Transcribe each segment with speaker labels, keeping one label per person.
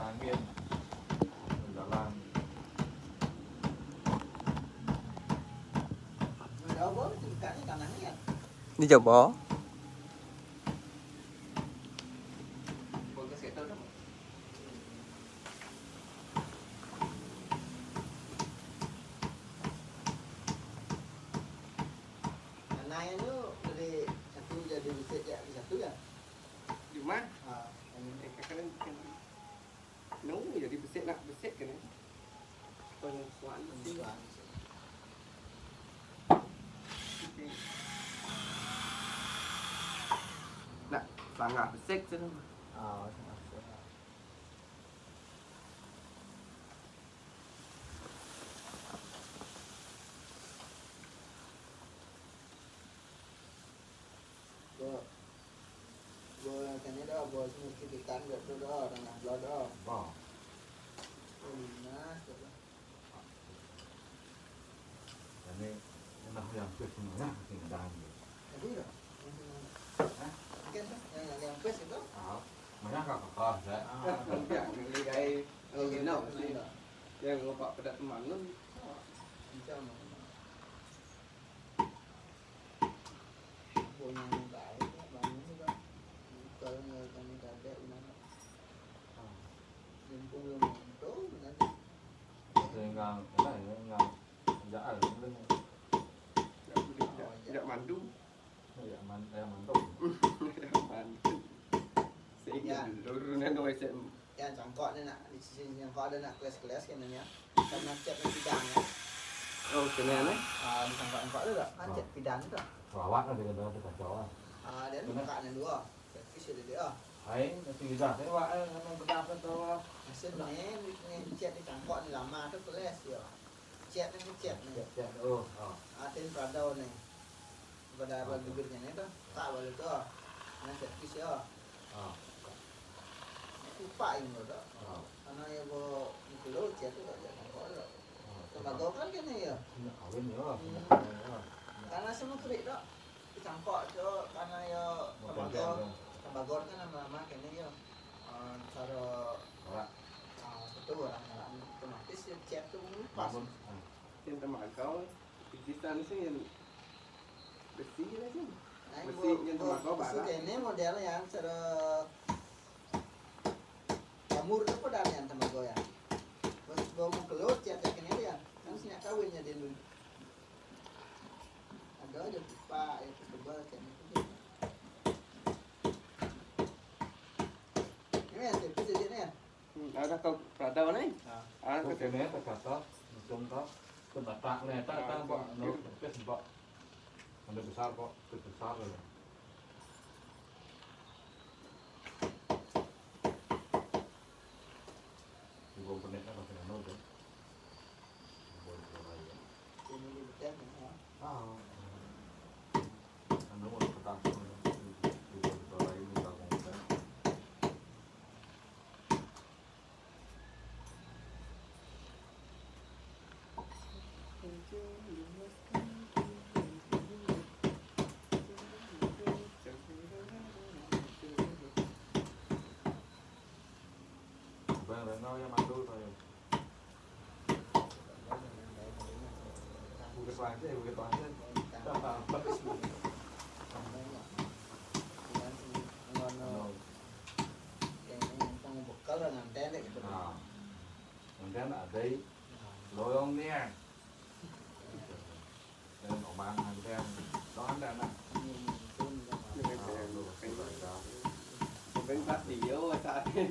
Speaker 1: angin jalan.
Speaker 2: Đi chợ bó.
Speaker 3: Nấu giờ đi beset cái này. Còn xoắn xíu. Nah, sangat beset tu.
Speaker 4: Cái này đó, bò chúng mình khi cắn được đó, đang làm lo đó.
Speaker 1: Bỏ. Ini enak yang kesini tinggal.
Speaker 4: Jadi lah. Kan yang pes itu.
Speaker 1: Mana kakak saya.
Speaker 3: Ya, ini kayak original sih. Yang lupa pada teman lu.
Speaker 4: Macam punya baik, bangun juga. Kalau kami ada mana. Jemput itu nanti.
Speaker 1: Sehingga enggak jalan lên.
Speaker 3: Dạ mandu.
Speaker 1: Ya mantap.
Speaker 3: Nói sẽ
Speaker 4: Yang cangkok ni nak, di sini yang kau ada nak kelas-kelas kan ni ya. Karena cat pidang ya.
Speaker 3: oh cái này đấy.
Speaker 4: Di cangkok tu tak, kan cat pidang tu.
Speaker 1: Rawat lah dia dah kacau.
Speaker 4: Dia buka ni dua. Fish dia.
Speaker 1: Hai, nanti dah saya wak memang pendapat tu.
Speaker 4: Sebenarnya ni cat di cangkok ni lama tu kelas ya. Cat ni cat ni.
Speaker 1: Ya, oh.
Speaker 4: Aten pradau ni. Pada bibirnya ni tu, tak boleh tu. Ni cat fish ya. Lupa ini tu. Karena ya bo kilo cat tu tak jangan kau tu. Tembakau kan ni ya.
Speaker 1: Kawin ya.
Speaker 4: Karena semua kerik tu. Di cangkok tu karena ya tembakau kan nama kini ya. Cara betul orang otomatis ya cat tu pas.
Speaker 3: Yang teman kau Pakistan sih yang bersih lah sih.
Speaker 4: Besi yang tembakau barang. Ini model yang cara jamur tu pun ada yang tembakau ya. Bos bawa kelut cat kini dia. Kan senyak kawinnya dia dulu. Ada aja pipa ya tebal cat itu. Ini yang tipe jadi ni.
Speaker 3: Ada kau pradau ni?
Speaker 1: Ada ke ni tak kata, macam tu. Tempat tak ni, tak buat no, pes buat. Ada besar kok, besar lah. Ibu pernah tak pakai no tu.
Speaker 4: Ini betul ni.
Speaker 1: Anu mau petang. Ibu lagi ni tak mau. Bang Renau yang mandu tu. Bukan pantai, bukan pantai.
Speaker 4: Yang bekal dengan tendek itu.
Speaker 1: Kemudian ada loyong ni. Dan orang anten, orang anten nak.
Speaker 3: Bên bát điếu sao thế?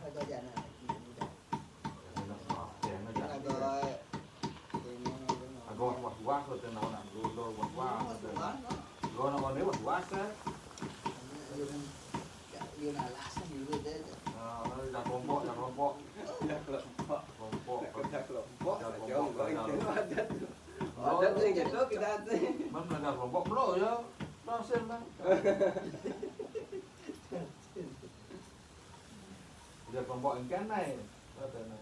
Speaker 4: Ada jana.
Speaker 1: Agak buat tu tu nak dulu buat. Gua nak ni buat tu.
Speaker 4: Yêu là lá xong rồi đấy.
Speaker 1: Dah rombok.
Speaker 3: Dah kelompok. Dah kelompok. Jangan kau ingin adat. Adat ni gitu kita tu.
Speaker 1: Mana dah rombok belum ya? Dah sen dah. Dia rombok ikan ni. Kata ni.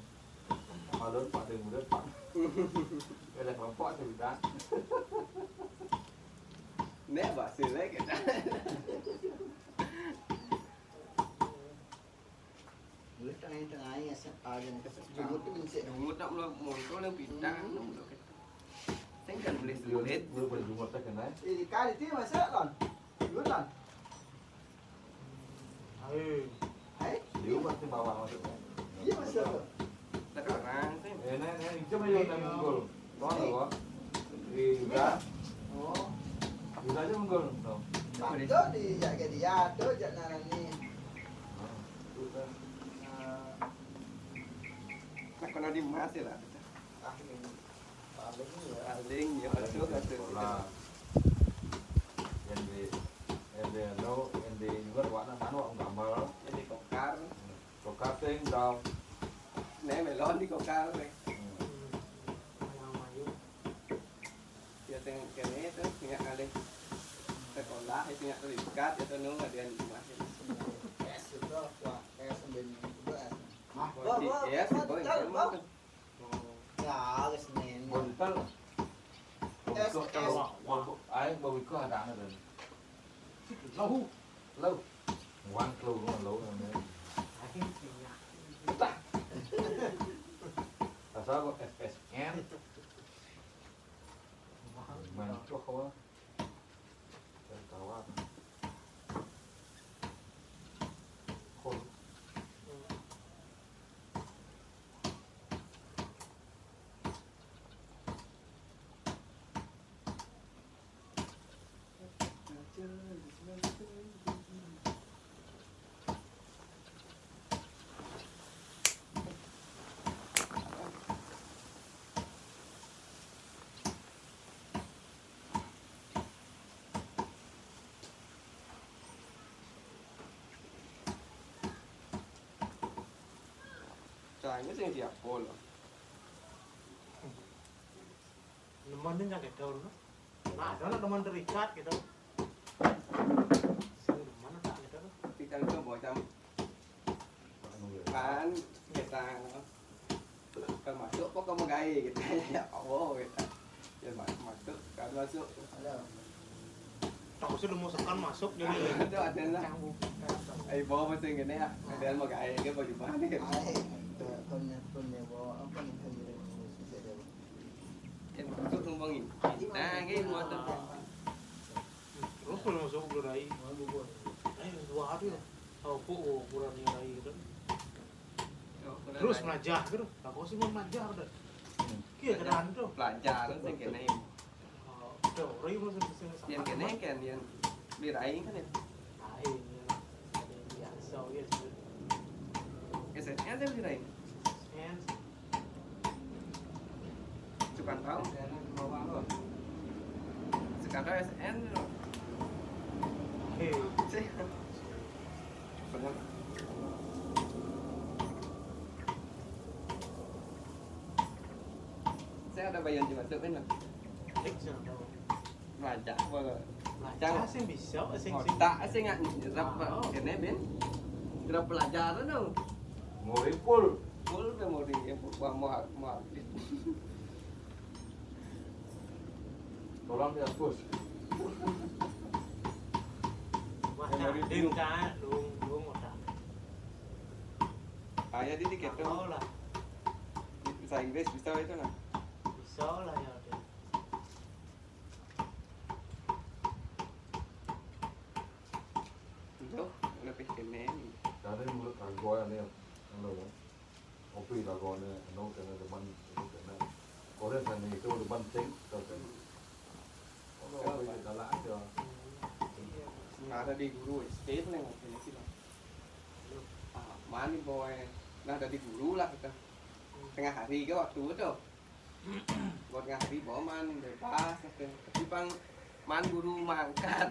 Speaker 1: Kalau pak dia muda pak. Kalau rombok tu dah.
Speaker 3: Nè bà xì lấy cái đó.
Speaker 4: main tengah ya yang jumut itu bisa
Speaker 3: Jumut nak mula muncul yang bintang mula kita. Saya kan boleh
Speaker 1: Lihat
Speaker 3: sulit.
Speaker 1: belum boleh jumpa tak kenal.
Speaker 4: di kali itu masa kan dulu kan hai
Speaker 1: Lihat pasti bawa masuknya.
Speaker 4: iya masa
Speaker 3: Sekarang saya
Speaker 1: Ini cuma yang nak menggol. Tuan apa? Iya.
Speaker 4: oh
Speaker 1: Iya aja menggol.
Speaker 4: bantu di jaga dia tuh jangan ni
Speaker 3: nak kena di mas ya lah.
Speaker 4: paling ya
Speaker 3: Paling ya betul betul.
Speaker 1: Lah. Yang di lo yang di juga warna mana orang gambar.
Speaker 3: Jadi kokar,
Speaker 1: Kokar ting dong.
Speaker 3: nih melon di kokar nih. Ya teng kene itu ingat kali sekolah itu ingat terikat itu nung ada yang mas.
Speaker 4: es itu wah es sambil itu es
Speaker 3: Ya sih boy, emang tuh.
Speaker 4: ya ke sini
Speaker 1: Bontal. Ai bầu có hạt đạn rồi. Lâu. Lâu. Ngoan lâu đúng là lâu rồi đấy. Là sao có FSN? Mình có không á? Tao quá. Khôn.
Speaker 3: Caranya sih siap pol.
Speaker 2: Temannya nyakit daun, nah ada teman terikat gitu. Mana tak gitu?
Speaker 3: Kita itu bawa jam kan kita masuk kok kamu gaya gitu ya Allah gitu. Ya masuk kan masuk.
Speaker 2: Tahu sih lu mau sekan masuk jadi
Speaker 3: Itu ada lah. Bawa masih gini ya. Ada yang mau gaya ke baju mana gitu.
Speaker 4: punya bawa apa nih bisa ada
Speaker 3: Yang masuk numpangin. Nah, ini motor.
Speaker 2: Terus kalau masuk berai, dua hari lah. Tahu kok kurang berai gitu. Terus belajar gitu. Aku sih mau belajar dah. Kia keadaan tuh.
Speaker 3: Belajar sih kena ini.
Speaker 2: Teori masih bisa.
Speaker 3: Yang kena kan yang diraih kan ya.
Speaker 2: Lain ya. Ada biasa gitu.
Speaker 3: SNnya sih diraih.
Speaker 2: And
Speaker 3: Sukan tahu. Sukan tahu SN loh.
Speaker 2: hey,
Speaker 3: Sih. Benar. Saya ada bayan juga tuh kan.
Speaker 2: X yang tahu.
Speaker 3: Belajar boleh.
Speaker 2: Belajar sih bisa, sih
Speaker 3: Tak sih nggak nyerap kene ben. Kira pelajaran dong.
Speaker 1: Ngoripul.
Speaker 3: Full memori yang mau.
Speaker 1: Tolong dihapus.
Speaker 2: Wah, đêm cá luôn một trận.
Speaker 3: Ayah di tiket
Speaker 2: Tahu
Speaker 3: tuh.
Speaker 2: lah,
Speaker 3: Bisa Inggris bisa itu nah.
Speaker 2: bisa lah ya.
Speaker 3: Itu lebih kene.
Speaker 1: Dari mulut kagoi ini yang lo. Kopi kagoi ini, no kena depan itu kena. Korea sana itu depan ting, tuh kan. Kalau kita lah aja.
Speaker 3: Ada di guru state nih kayaknya sih. Mani boy. Nah ada di guru lah kita. Tengah hari ke waktu itu. Buat tengah hari bawa man bebas. Tapi bang man guru mangkat.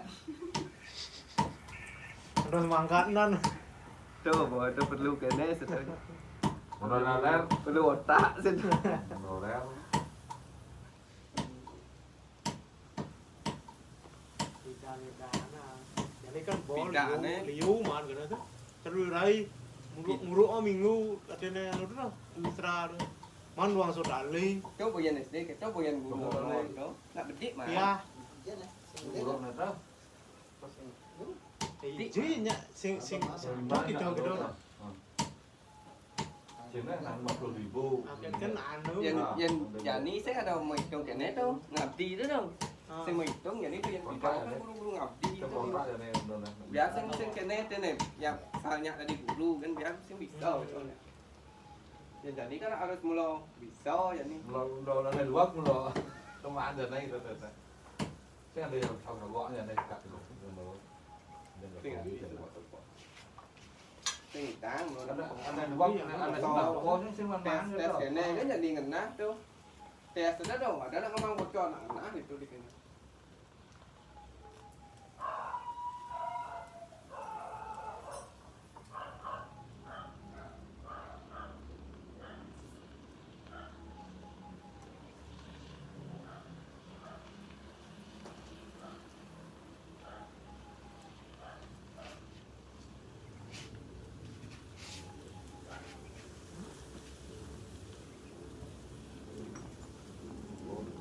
Speaker 2: Terus mangkat non.
Speaker 3: Tuh boy itu perlu kene sesuatu.
Speaker 1: Monoraler,
Speaker 3: Perlu otak sih.
Speaker 1: monoraler.
Speaker 2: Beda nah. Jadi kan bol
Speaker 3: Bedane.
Speaker 2: liu man gitu tuh. Terus rai muruk minggu katanya lu tuh ultra tuh. Man luang sodali.
Speaker 3: Cháu bao giờ này đi, cháu bao giờ ngủ rồi đó, là bịch điếc mà.
Speaker 2: Ya,
Speaker 4: dia nih
Speaker 1: Burung neta.
Speaker 2: jadi nya sing gitu gitu.
Speaker 1: Sini nang 50.000.
Speaker 2: Kan anu.
Speaker 3: Yan jani saya ada mau hitung kene tuh ngabdi itu dong. Saya mau hitung jadi itu yang kita kan guru-guru ngabdi
Speaker 1: Cho
Speaker 3: itu.
Speaker 1: kontrak ya nih bener.
Speaker 3: Biasa sing kene tene yang salnya tadi dulu kan biar sing bisa gitu. Ya jadi kan harus mulai bisa ya nih.
Speaker 1: Mula này luộc mula không ăn giờ này rồi. Thế là bây giờ sau nó gõ nhà này cắt được nó nên là không biết được.
Speaker 3: Sing tang mulai.
Speaker 1: Anh này luộc anh này có những sinh
Speaker 3: Tes tes kene kan jadi ngena tuh. Tes ada dong, ada ngomong bocor nah itu di kene.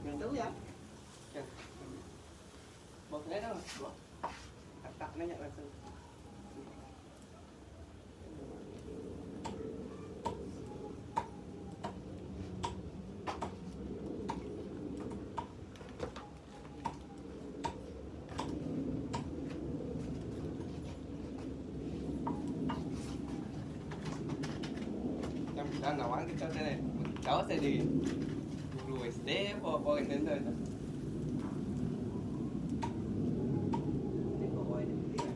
Speaker 4: Yang tahu ya.
Speaker 3: Bột lấy đâu? Tắt nó nhận là sự. Kita nawang kita tadi, kau tadi dulu SD apa yang itu?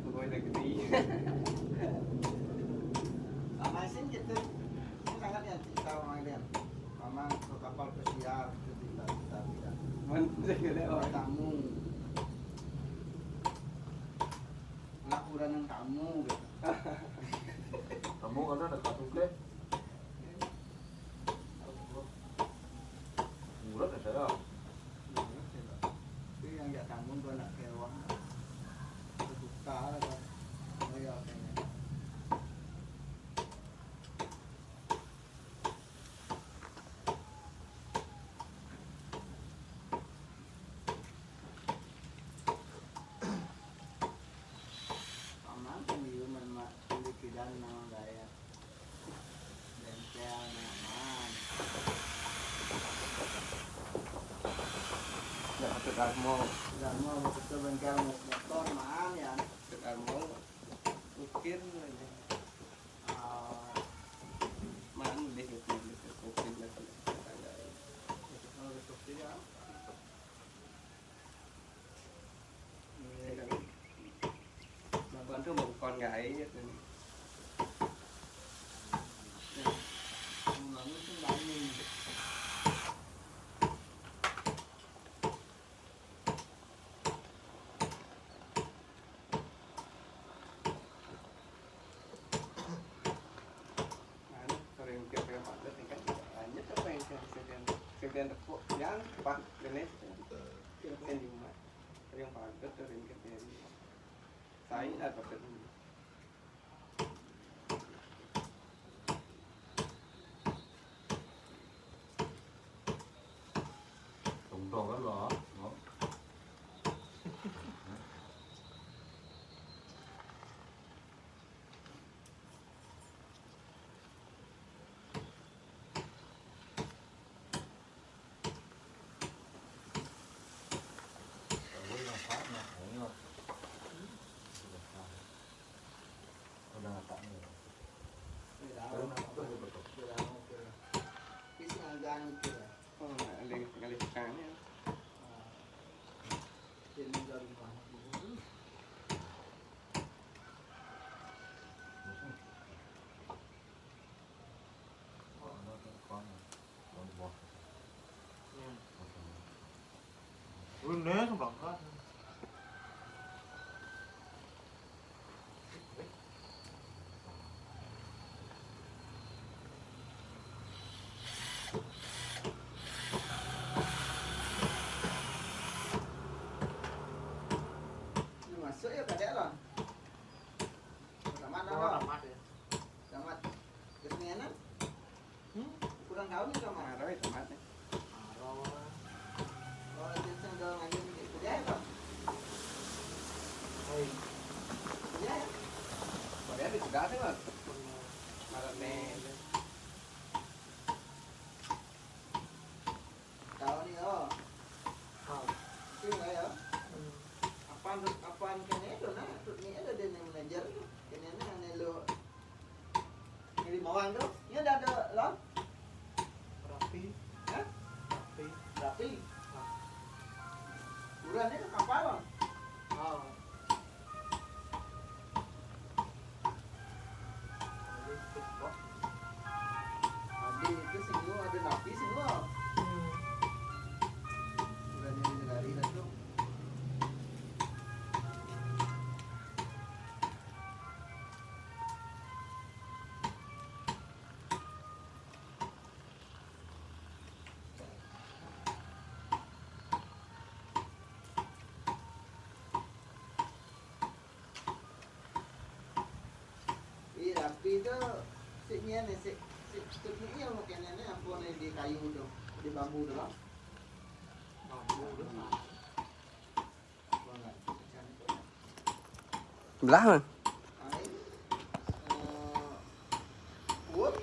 Speaker 3: Pokoknya gede.
Speaker 4: Amasin gitu. Itu sangat ya cerita orang dia. Mama ke kapal pesiar itu tidak.
Speaker 3: Mana gede
Speaker 4: Oh,
Speaker 3: orang.
Speaker 4: kamu. Laporan yang kamu gitu.
Speaker 1: Kamu ada kartu kredit? Murah ya saya.
Speaker 4: Itu yang nggak kamu tuh anak kewang. Buka lah kan. Oh iya kayaknya. Aman kan di rumah pendidikan nama gaya. Bengkel aman.
Speaker 3: Nggak patut armo,
Speaker 4: Dan mau betul bengkel motor aman ya.
Speaker 3: patut armo. Ukir aja. Mana deh itu ukir lagi.
Speaker 4: Kalau betul dia.
Speaker 3: Con tuh một con gái gitu.
Speaker 4: Mulanya itu bangun.
Speaker 3: Mana sering tiap yang padat nih kan banyak apa yang sekian tepuk yang pak jenis sekian cuma yang padat sering kemudian saya ada padat
Speaker 1: Tổng tròn cái lọ. Đó. Với làm phát nè, thấy không? Udah tak nih.
Speaker 4: Bisa nggang itu ya.
Speaker 3: oh kali sekarang ya
Speaker 4: Ini dari mana?
Speaker 1: Con bò.
Speaker 2: Luôn nè không đọc hết.
Speaker 4: Ini masuk ya kadek loh. Selamat
Speaker 2: Có
Speaker 4: loh.
Speaker 2: làm mắt đi.
Speaker 4: Selamat. Kesenianan. Kurang tahu nih kamu.
Speaker 3: mà nói thoải mái đấy
Speaker 2: Rồi.
Speaker 4: Kalau jenisnya udah ngajin kerja ya Pak?
Speaker 2: Ôi,
Speaker 4: Kerja ya?
Speaker 3: có lẽ thì đã thế mà lần này
Speaker 4: ya. Sini lah ya. Apaan kene tu nah, tu ni ada dia yang manager tu. Kene ni ane lo. Ini mawang tu. Ni ada lah.
Speaker 2: Rapi.
Speaker 4: Hah?
Speaker 2: Rapi.
Speaker 4: Rapi. Ukuran ni kapal lah.
Speaker 2: Ah.
Speaker 4: Ada itu semua ada napi semua. Ukuran yang dari tu. Rapi tu siknya ni sik tekniknya mungkin ni apa ni di kayu tu, di bambu tu lah.
Speaker 2: Mampu tu.
Speaker 3: Belah kan?
Speaker 4: Wood